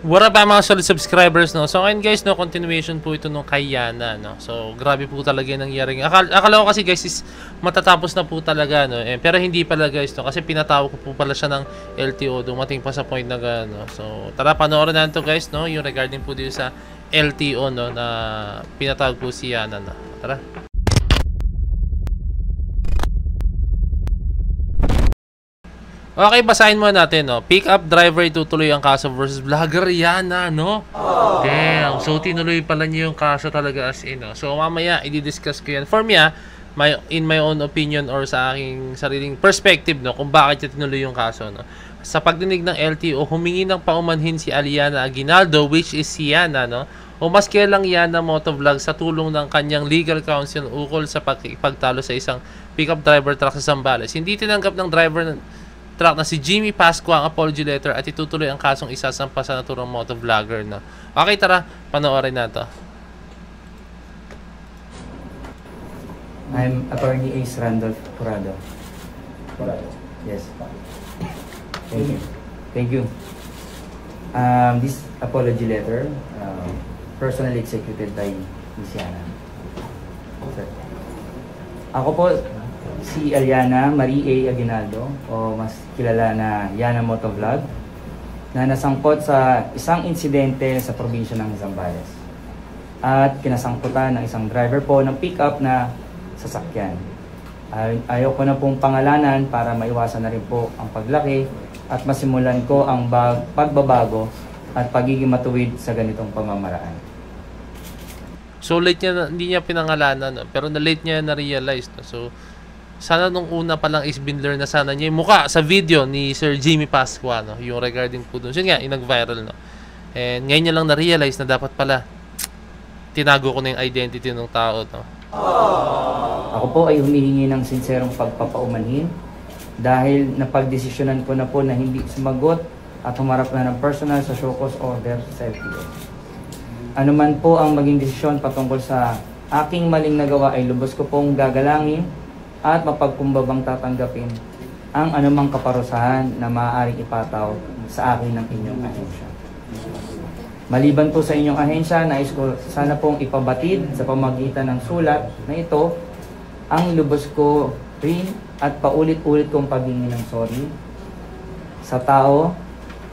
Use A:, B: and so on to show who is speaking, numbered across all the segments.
A: What up mga solid subscribers, no? So ngayon guys, no, continuation po ito nung kay Yana, no? So grabe po talaga yung nangyari. Akala ko kasi guys is matatapos na po talaga, no? Pero hindi pala guys, no? Kasi pinatawag ko po pala siya ng LTO. Dumating pa sa point na gano'n. So tara, panoorin natin to guys, no? Yung regarding po dito sa LTO, no? Na pinatawag po si Yana, no? Tara. Okay, basahin muna natin, no? Pick-up driver itutuloy ang kaso versus vlogger Yana, no? Damn. So, tinuloy pala niyo yung kaso talaga as in, no? So, mamaya, i-discuss ko yan. For me, in my own opinion or sa aking sariling perspective, no? Kung bakit niya tinuloy yung kaso, no? Sa pagdinig ng LTO, humingi ng paumanhin si Aliana Aguinaldo, which is si Yana, no? O mas kailang Yana Motovlog sa tulong ng kanyang legal counsel ukol sa pagtalo sa isang pick-up driver truck sa Zambales. Hindi tinanggap ng driver truck na si Jimmy Pascua ang apology letter at itutuloy ang kasong isasampa sa naturang motovlogger, no? Okay, tara, panoorin na to.
B: I'm Attorney Ace Randolph Curado. Yes. Thank you. Thank you. This apology letter, personally executed by Miss Yana. Sir. Ako po, si Aliana Marie A. Aguinaldo, o mas kilala na Yana Motovlog, na nasangkot sa isang insidente sa probinsya ng Zambales at kinasangkutan ng isang driver po ng pick-up na sasakyan. Ayaw ko na pong pangalanan para maiwasan na rin po ang paglaki at masimulan ko ang pagbabago at pagiging matuwid sa ganitong pamamaraan.
A: So late niya, hindi niya pinangalanan, no? Pero na late niya na-realize, no? So sana nung una pa lang is binler na sana niya yung mukha sa video ni Sir Jimmy Pascua, no? Yung regarding po dun. So yun nga, yung nag-viral, no? And ngayon niya lang na-realize na dapat pala tinago ko na yung identity ng tao, no?
B: Ako po ay humihingi ng sinserong pagpapaumanhin dahil napagdesisyonan ko na po na hindi sumagot at humarap na ng personal sa show cause order sa LTO. Ano man po ang maging desisyon patungkol sa aking maling nagawa ay lubos ko pong gagalangin at mapagkumbabang tatanggapin ang anumang kaparusahan na maaaring ipataw sa akin ng inyong ahensya. Maliban po sa inyong ahensya, nais ko sana pong ipabatid sa pamagitan ng sulat na ito ang lubos ko rin at paulit-ulit kong paghingi ng sorry sa tao,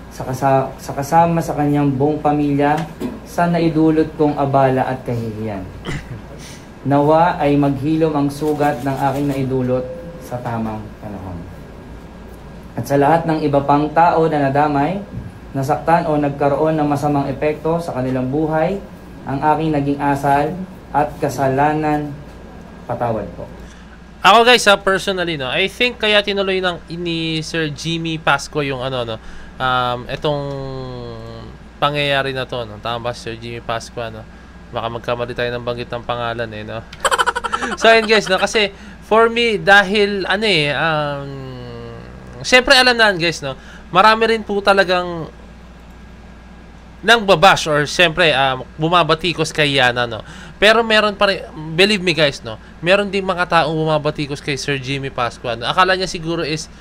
B: sa kasama sa kanyang buong pamilya sa naidulot kong abala at kahihiyan. Nawa ay maghilom ang sugat ng aking naidulot sa tamang panahon. At sa lahat ng iba pang tao na nadamay, nasaktan o nagkaroon ng masamang epekto sa kanilang buhay, ang aking naging asal at kasalanan, patawad po.
A: Ako guys, personally, no, I think kaya tinuloy ni Sir Jimmy Pascua yung itong pangyayari na to, no? Tama ba, Sir Jimmy Pascua, no? Baka magkamali tayo ng banggit ng pangalan, no? So, ayun guys, no? Kasi, for me, dahil, syempre, alam na, guys, no? Marami rin po talagang nang babash or syempre, bumabatikos kay Yana, no? Pero meron pa rin, believe me, guys, no? Meron din mga taong bumabatikos kay Sir Jimmy Pascua, no? Akala niya siguro is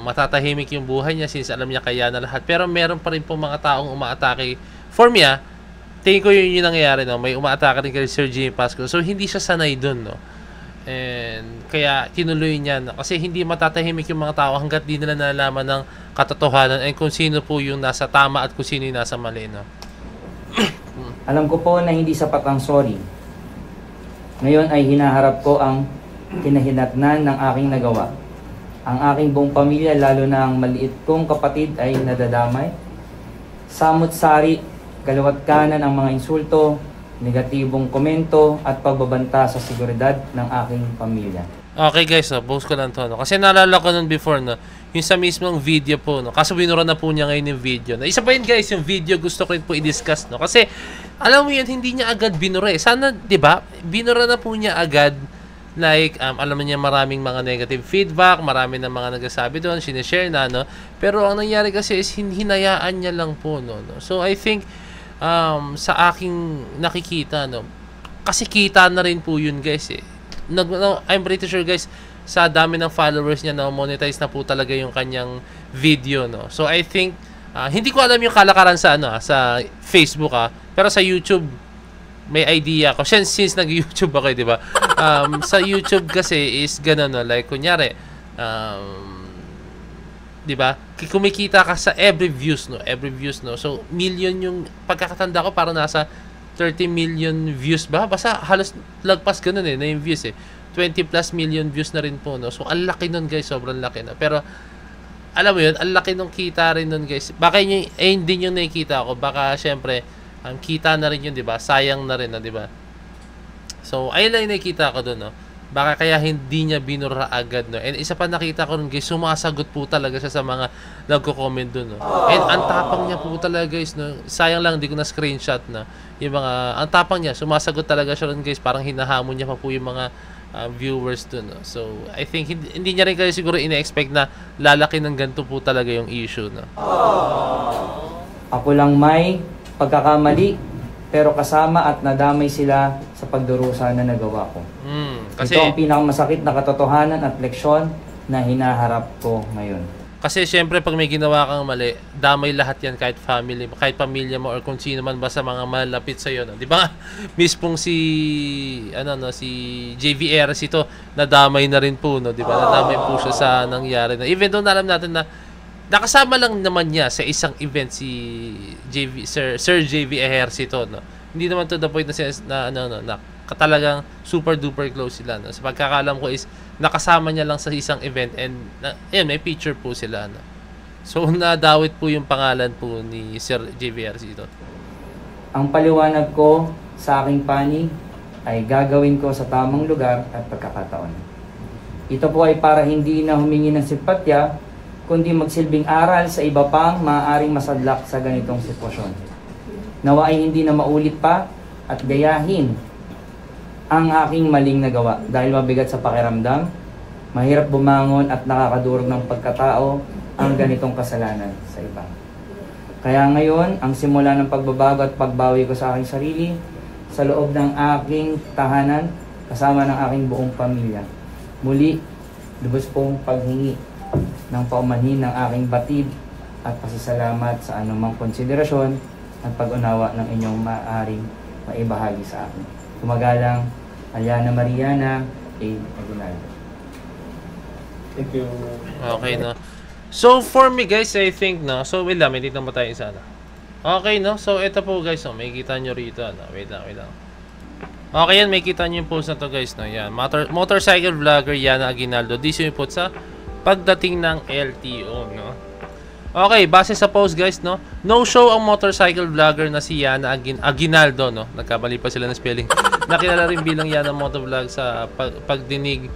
A: matatahimik yung buhay niya since alam niya kay Yana lahat. Pero meron pa rin po mga taong umaatake. For me, tingin ko yun yung nangyayari, no? May umaatake rin kay Sir Jimmy Pascua. So, hindi siya sanay dun, no? And, kaya, tinuloy niya, no? Kasi hindi matatahimik yung mga tao hanggat di nila nalalaman ng katotohanan and kung sino po yung nasa tama at kung sino yung nasa mali, no?
B: Alam ko po na hindi sapat ang sorry. Ngayon ay hinaharap ko ang kinahinatnan ng aking nagawa. Ang aking buong pamilya, lalo na ang maliit kong kapatid ay nadadamay. Samut-sari, kaliwat kanan ang mga insulto, negatibong komento at pagbabanta sa seguridad ng aking pamilya.
A: Okay guys, no, post ko lang to, no? Kasi naalala ko nun before, no, yung sa mismong video po, no? Kaso binura na po niya ngayon yung video. No? Isa pa yun guys, yung video gusto ko rin po i-discuss, no? Kasi alam mo yun, hindi niya agad binura eh. Sana, di ba, binura na po niya agad. Like, alam niya maraming mga negative feedback, marami na mga nagsasabi doon, sinishare na, no? Pero ang nangyari kasi is hinayaan niya lang po, no? So I think sa aking nakikita, no, kasi kita na rin po yun guys eh. I'm pretty sure guys, sa dami ng followers niya na monetize na po talaga yung kanyang video, no. So I think Hindi ko alam yung kalakaran sa sa Facebook pero sa YouTube may idea ko. Since nag-YouTube ako, 'di ba? Sa YouTube kasi is ganun, no? Like kunyari, 'di ba? Kumikita ka sa every views, no? Every views, no? So million yung pagkakatanda ko, para nasa 30 million views ba? Basta halos lagpas ganun na yung views 20 plus million views na rin po, no? So ang laki nun, guys, sobrang laki na. Pero alam mo yun, ang laki nung kita rin nun, guys. Baka hindi yung nakikita ko. Baka syempre kita na rin yun, 'di ba? Sayang na rin, 'di ba? So ayun lang yung nakikita ko doon, no? Baka kaya hindi niya binura agad, no? And isa pa nakita ko rin, guys, sumasagot po talaga siya sa mga nagko-comment doon, no? And ang tapang niya po talaga, guys, no? Sayang lang hindi ko na screenshot na yung mga, ang tapang niya, sumasagot talaga siya rin, guys. Parang hinahamon niya pa po yung mga viewers doon, no? So I think hindi niya rin kayo siguro ina-expect na lalaki ng ganito po talaga yung issue, no?
B: Ako lang may pagkakamali, pero kasama at nadamay sila sa pagdurusa na nagawa ko.
A: Kasi,
B: ito ang pinakamasakit na katotohanan at leksyon na hinaharap ko ngayon.
A: Kasi syempre pag may ginawa kang mali, damay lahat yan, kahit family, kahit pamilya mo or kung sino man, basta mga malapit sa iyo, no? 'Di ba? Mispong si si JVRs ito, nadamay na rin po, no? 'Di ba? Nadamay po siya sa nangyari na. Even though alam natin na nakasama lang naman niya sa isang event si Sir JV Ejercito, no? Hindi naman to the point na talagang super duper close sila, no? Sa pagkakalam ko is nakasama niya lang sa isang event and may picture po sila, no? So nadawit po yung pangalan po ni Sir JV Ejercito.
B: Ang paliwanag ko sa aking panig ay gagawin ko sa tamang lugar at pagkakataon. Ito po ay para hindi na humingi ng simpatya, kundi magsilbing aral sa iba pang maaaring masadlak sa ganitong sitwasyon. Nawa ay hindi na maulit pa at gayahin ang aking maling nagawa dahil mabigat sa pakiramdam, mahirap bumangon at nakakadurog ng pagkatao ang ganitong kasalanan sa iba. Kaya ngayon, ang simula ng pagbabago at pagbawi ko sa aking sarili sa loob ng aking tahanan kasama ng aking buong pamilya. Muli, lubos pong paghingi ng paumanhin ng aking batid at pasasalamat sa anumang konsiderasyon at pag-unawa ng inyong maaaring maibahagi sa akin. Kumagalang, Aliana Mariana A. Aguinaldo.
C: Thank you.
A: Okay, no? So, for me, guys, I think, no? So, wait lang, may dito mo tayo isa, no? Okay, no? So, ito po, guys, no? May kita nyo rito, no? Wait lang. Okay, yan, may kita nyo yung post na to, guys, no? Yan, motorcycle vlogger Yana Aguinaldo. This yung post sa pagdating ng LTO, no? Okay, base sa post, guys, no? No show ang motorcycle vlogger na si Yana Aguinaldo, no? Nagkamali pa sila ng spelling. Nakilala rin bilang Yana Motovlog sa pagdinig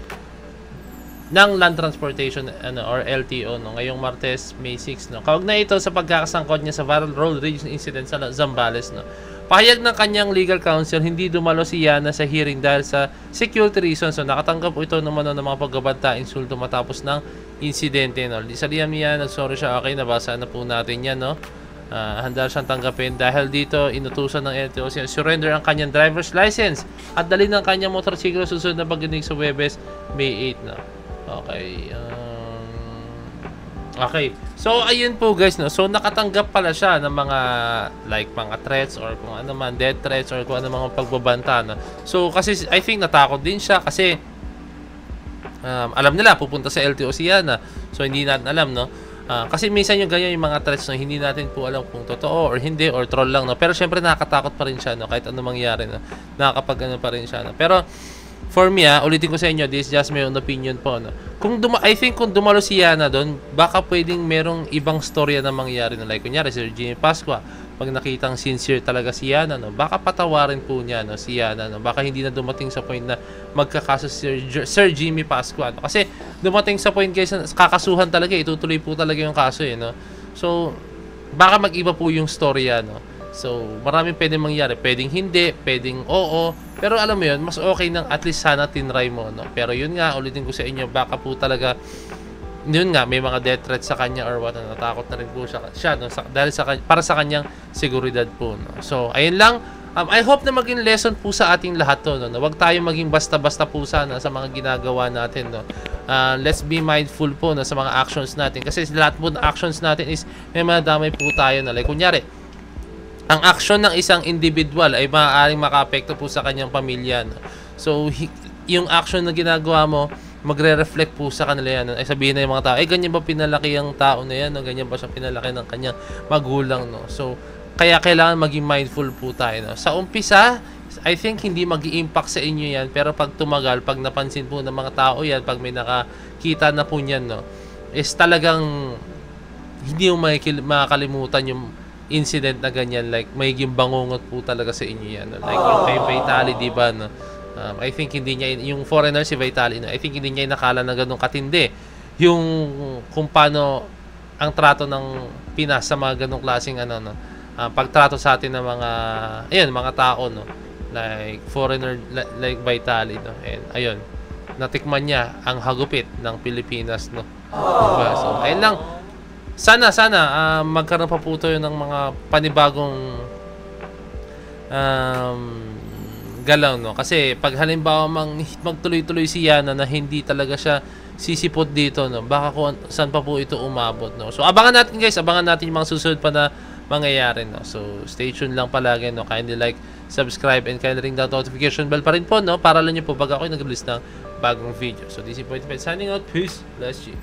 A: ng Land Transportation or LTO, no? Ngayong Martes, May 6, no? Kaugnay ito sa pagkakasangkot niya sa viral road rage incident sa Zambales, no? Pahayag ng kanyang legal counsel, hindi dumalo si Yana sa hearing dahil sa security reasons. So, nakatanggap ito naman ng mga pagbabanta, insulto matapos ng insidente, no? Sa liyam niya, nagsorry siya. Okay, nabasa na po natin yan, no? Handa siyang tanggapin. Dahil dito, inutusan ng LTO siya surrender ang kanyang driver's license at dali ng kanyang motorsiklo susunod na pagdinig sa Huwebes, May 8, no? Okay, okay. So, ayun po, guys, no? So, nakatanggap pala siya ng mga, like, mga threats or kung ano man, death threats or kung ano mga pagbabanta, no? So, kasi, I think, natakot din siya kasi alam nila, pupunta sa LTO si Yana. So, hindi natin alam, no? Kasi minsan yung ganyan, yung mga threats, no? Hindi natin po alam kung totoo or hindi or troll lang, no? Pero, syempre, nakakatakot pa rin siya, no? Kahit ano mangyari, no? Nakakapag-ano pa rin siya, no? Pero, for me, ulitin ko sa inyo, this is just my own opinion po, no? I think kung dumalo si Yana doon, baka pwedeng merong ibang storya na mangyari, no? Like, kunyari, Sir Jimmy Pascua, pag nakitang sincere talaga si Yana, no? Baka patawarin po niya, no? Si Yana, no? Baka hindi na dumating sa point na magkakaso Sir Jimmy Pascua, no? Kasi dumating sa point, guys, kakasuhan talaga, itutuloy po talaga yung kaso, no? So, baka mag-iba po yung storya, no? So, maraming pwedeng mangyari. Pwedeng hindi, pwedeng oo. Pero alam mo yun, mas okay nang at least sana tinry mo, no? Pero yun nga, ulitin ko sa inyo, baka po talaga, yun nga, may mga death threats sa kanya or what, natakot na rin po siya, no? Dahil para sa kanyang seguridad po, no? So, ayun lang. I hope na maging lesson po sa ating lahat to, no? Huwag tayo maging basta-basta po sana sa mga ginagawa natin, no? let's be mindful po na sa mga actions natin. Kasi lahat po ng actions natin is may madamay po tayo na. Like, kunyari, ang action ng isang individual ay maaaring makaapekto po sa kanyang pamilya. No? So, yung action na ginagawa mo, magre-reflect po sa kanila yan. Ay sabihin na yung mga tao, ganyan ba pinalaki ang tao na yan? No? Ganyan ba siya pinalaki ng kanyang magulang? No? So, kaya kailangan maging mindful po tayo. No? Sa umpisa, I think hindi mag-i-impact sa inyo yan. Pero pag tumagal, pag napansin po ng mga tao yan, pag may nakakita na po niyan, no, is talagang hindi mo makakalimutan yung incident na ganyan. Like, magiging bangungot po talaga sa inyo yan. No? Like, yung kay Vitaly, di ba? No? I think hindi niya, yung foreigner si Vitaly, I think hindi niya nakala na ganun katindi yung kung paano ang trato ng Pinas sa mga ganung klaseng pagtrato sa atin ng mga tao, no, like foreigner like Vitaly, no, and ayun, natikman niya ang hagupit ng Pilipinas, no. Diba? So ayun lang, sana magkaroon pa po tayo ng mga panibagong galaw, no? Kasi pag halimbawa magtuloy-tuloy si Yana na hindi talaga siya sisipot dito, no? Baka kung saan pa po ito umabot, no? So abangan natin, guys, abangan natin yung mga susunod pa na mangyayari, no? So stay tuned lang palagi, no? Kindly like, subscribe, and kindly ring the notification bell pa rin po, no? Para lang nyo po pag ako'y nag-release ng bagong video. So this is Point signing out. Peace. Bless you.